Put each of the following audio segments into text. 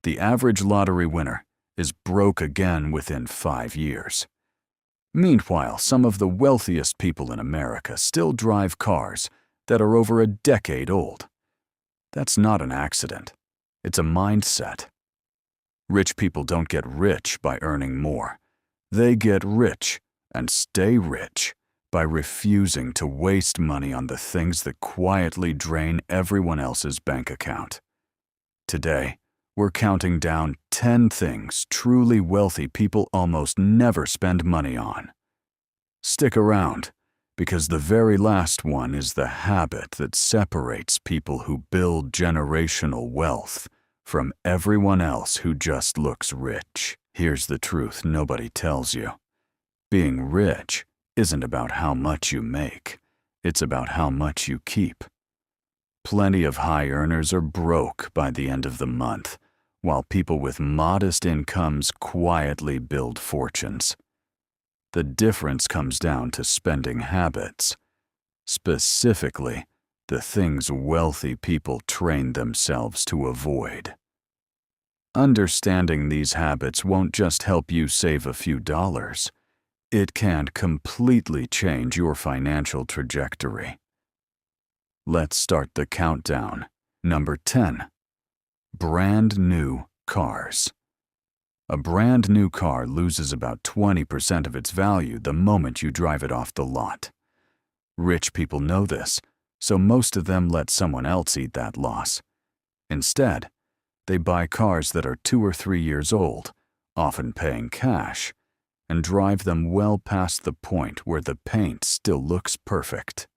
The average lottery winner is broke again within 5 years. Meanwhile, some of the wealthiest people in America still drive cars that are over a decade old. That's not an accident. It's a mindset. Rich people don't get rich by earning more. They get rich and stay rich by refusing to waste money on the things that quietly drain everyone else's bank account. Today, we're counting down 10 things truly wealthy people almost never spend money on. Stick around, because the very last one is the habit that separates people who build generational wealth from everyone else who just looks rich. Here's the truth nobody tells you. Being rich isn't about how much you make. It's about how much you keep. Plenty of high earners are broke by the end of the month, while people with modest incomes quietly build fortunes. The difference comes down to spending habits. Specifically, the things wealthy people train themselves to avoid. Understanding these habits won't just help you save a few dollars. It can completely change your financial trajectory. Let's start the countdown. Number 10. Brand new cars. A brand new car loses about 20% of its value the moment you drive it off the lot. Rich people know this, so most of them let someone else eat that loss. Instead, they buy cars that are 2 or 3 years old, often paying cash, and drive them well past the point where the paint still looks perfect.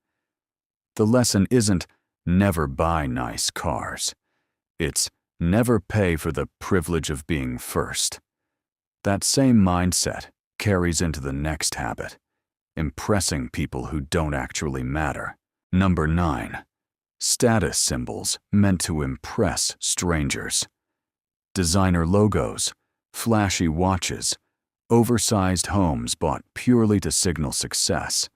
The lesson isn't never buy nice cars. It's never pay for the privilege of being first. That same mindset carries into the next habit, impressing people who don't actually matter. Number 9. Status symbols meant to impress strangers. Designer logos, flashy watches, oversized homes bought purely to signal success.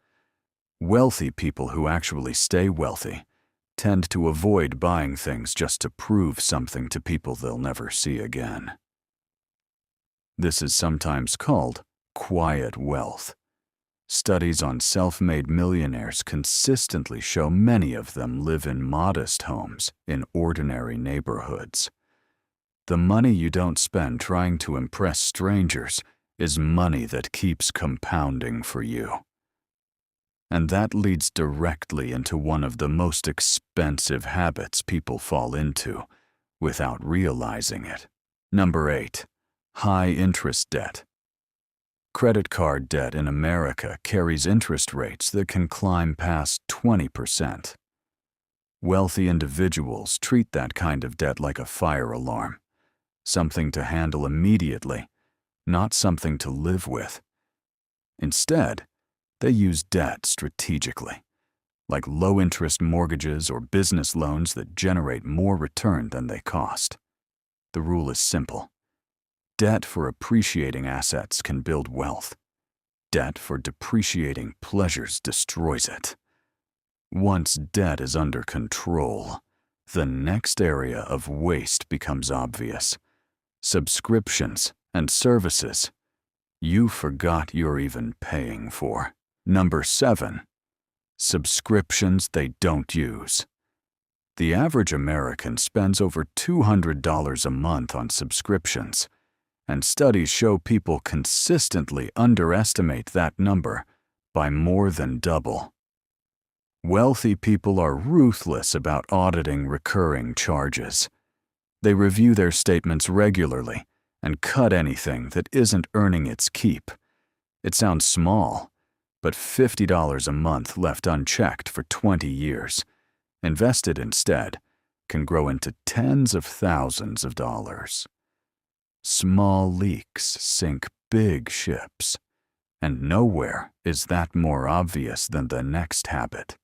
Wealthy people who actually stay wealthy tend to avoid buying things just to prove something to people they'll never see again. This is sometimes called quiet wealth. Studies on self-made millionaires consistently show many of them live in modest homes in ordinary neighborhoods. The money you don't spend trying to impress strangers is money that keeps compounding for you. And that leads directly into one of the most expensive habits people fall into without realizing it. Number 8. High interest debt. Credit card debt in America carries interest rates that can climb past 20%. Wealthy individuals treat that kind of debt like a fire alarm, something to handle immediately, not something to live with. Instead, they use debt strategically, like low-interest mortgages or business loans that generate more return than they cost. The rule is simple. Debt for appreciating assets can build wealth. Debt for depreciating pleasures destroys it. Once debt is under control, the next area of waste becomes obvious. Subscriptions and services you forgot you're even paying for. Number 7. Subscriptions they don't use. The average American spends over $200 a month on subscriptions, and studies show people consistently underestimate that number by more than double. Wealthy people are ruthless about auditing recurring charges. They review their statements regularly and cut anything that isn't earning its keep. It sounds small, but $50 a month left unchecked for 20 years, invested instead, can grow into tens of thousands of dollars. Small leaks sink big ships, and nowhere is that more obvious than the next habit,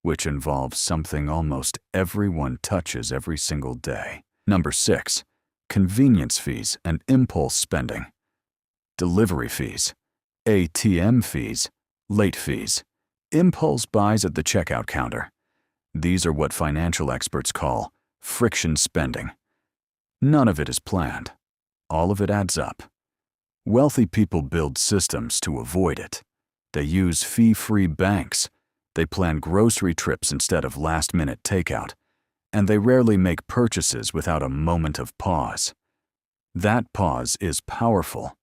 which involves something almost everyone touches every single day. Number 6. Convenience fees and impulse spending. Delivery fees, ATM fees, late fees, impulse buys at the checkout counter. These are what financial experts call friction spending. None of it is planned. All of it adds up. Wealthy people build systems to avoid it. They use fee-free banks. They plan grocery trips instead of last-minute takeout. And they rarely make purchases without a moment of pause. That pause is powerful.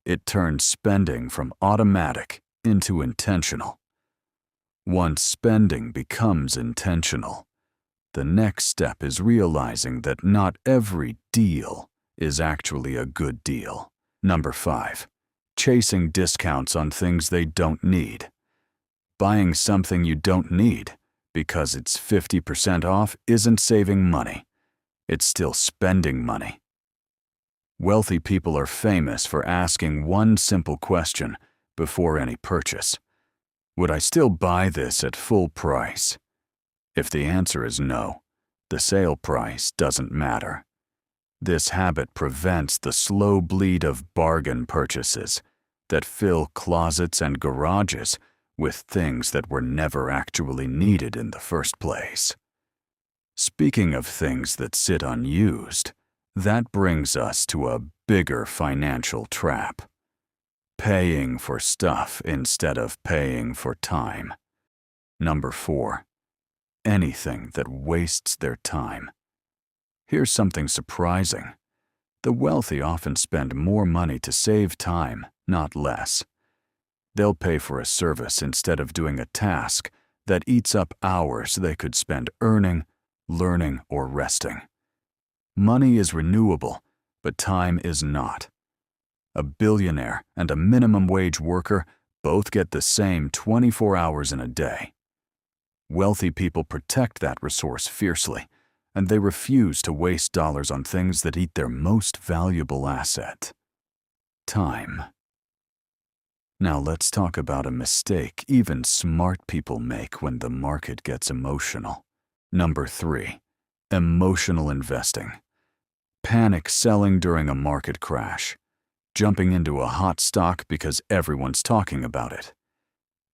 It turns spending from automatic into intentional. Once spending becomes intentional, the next step is realizing that not every deal is actually a good deal. Number 5, chasing discounts on things they don't need. Buying something you don't need because it's 50% off isn't saving money. It's still spending money. Wealthy people are famous for asking one simple question before any purchase. Would I still buy this at full price? If the answer is no, the sale price doesn't matter. This habit prevents the slow bleed of bargain purchases that fill closets and garages with things that were never actually needed in the first place. Speaking of things that sit unused, that brings us to a bigger financial trap. Paying for stuff instead of paying for time. Number 4, anything that wastes their time. Here's something surprising. The wealthy often spend more money to save time, not less. They'll pay for a service instead of doing a task that eats up hours they could spend earning, learning, or resting. Money is renewable, but time is not. A billionaire and a minimum wage worker both get the same 24 hours in a day. Wealthy people protect that resource fiercely, and they refuse to waste dollars on things that eat their most valuable asset: time. Now let's talk about a mistake even smart people make when the market gets emotional. Number 3, emotional investing. Panic selling during a market crash. Jumping into a hot stock because everyone's talking about it.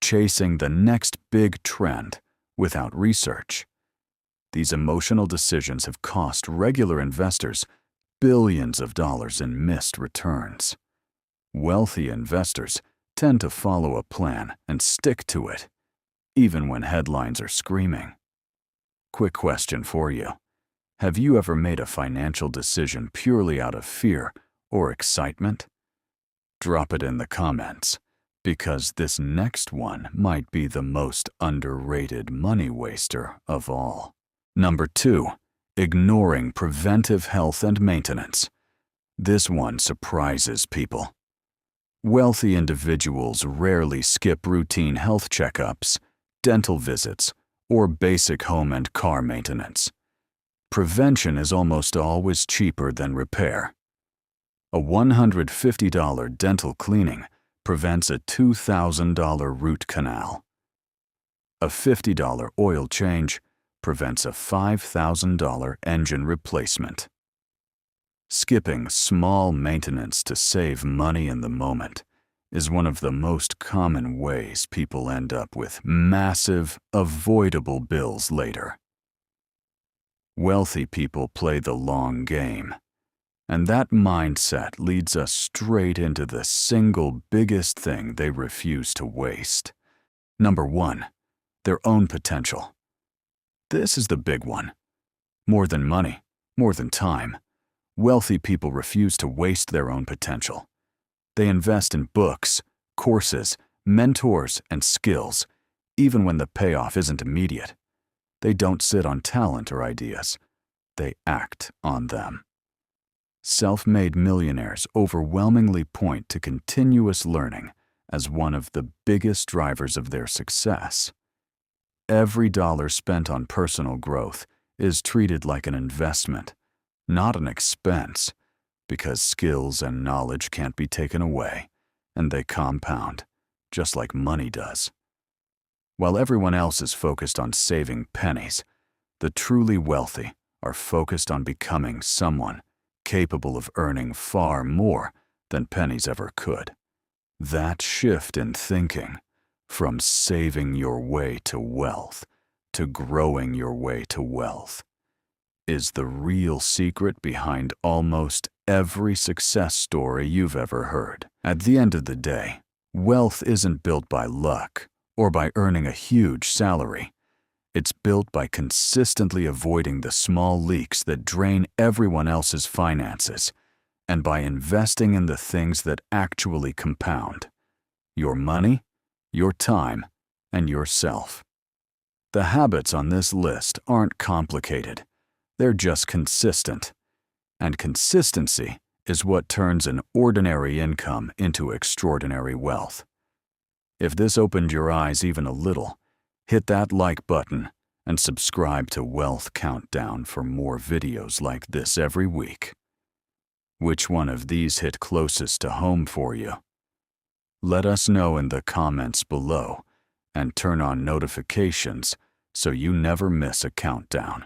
Chasing the next big trend without research. These emotional decisions have cost regular investors billions of dollars in missed returns. Wealthy investors tend to follow a plan and stick to it, even when headlines are screaming. Quick question for you. Have you ever made a financial decision purely out of fear or excitement? Drop it in the comments, because this next one might be the most underrated money waster of all. Number 2, ignoring preventive health and maintenance. This one surprises people. Wealthy individuals rarely skip routine health checkups, dental visits, or basic home and car maintenance. Prevention is almost always cheaper than repair. A $150 dental cleaning prevents a $2,000 root canal. A $50 oil change prevents a $5,000 engine replacement. Skipping small maintenance to save money in the moment is one of the most common ways people end up with massive, avoidable bills later. Wealthy people play the long game, and that mindset leads us straight into the single biggest thing they refuse to waste. Number 1, their own potential. This is the big one. More than money, more than time, wealthy people refuse to waste their own potential. They invest in books, courses, mentors, and skills, even when the payoff isn't immediate. They don't sit on talent or ideas. They act on them. Self-made millionaires overwhelmingly point to continuous learning as one of the biggest drivers of their success. Every dollar spent on personal growth is treated like an investment, not an expense, because skills and knowledge can't be taken away, and they compound, just like money does. While everyone else is focused on saving pennies, the truly wealthy are focused on becoming someone capable of earning far more than pennies ever could. That shift in thinking, from saving your way to wealth to growing your way to wealth, is the real secret behind almost every success story you've ever heard. At the end of the day, wealth isn't built by luck or by earning a huge salary. It's built by consistently avoiding the small leaks that drain everyone else's finances and by investing in the things that actually compound: your money, your time, and yourself. The habits on this list aren't complicated. They're just consistent. And consistency is what turns an ordinary income into extraordinary wealth. If this opened your eyes even a little, hit that like button and subscribe to Wealth Countdown for more videos like this every week. Which one of these hit closest to home for you? Let us know in the comments below and turn on notifications so you never miss a countdown.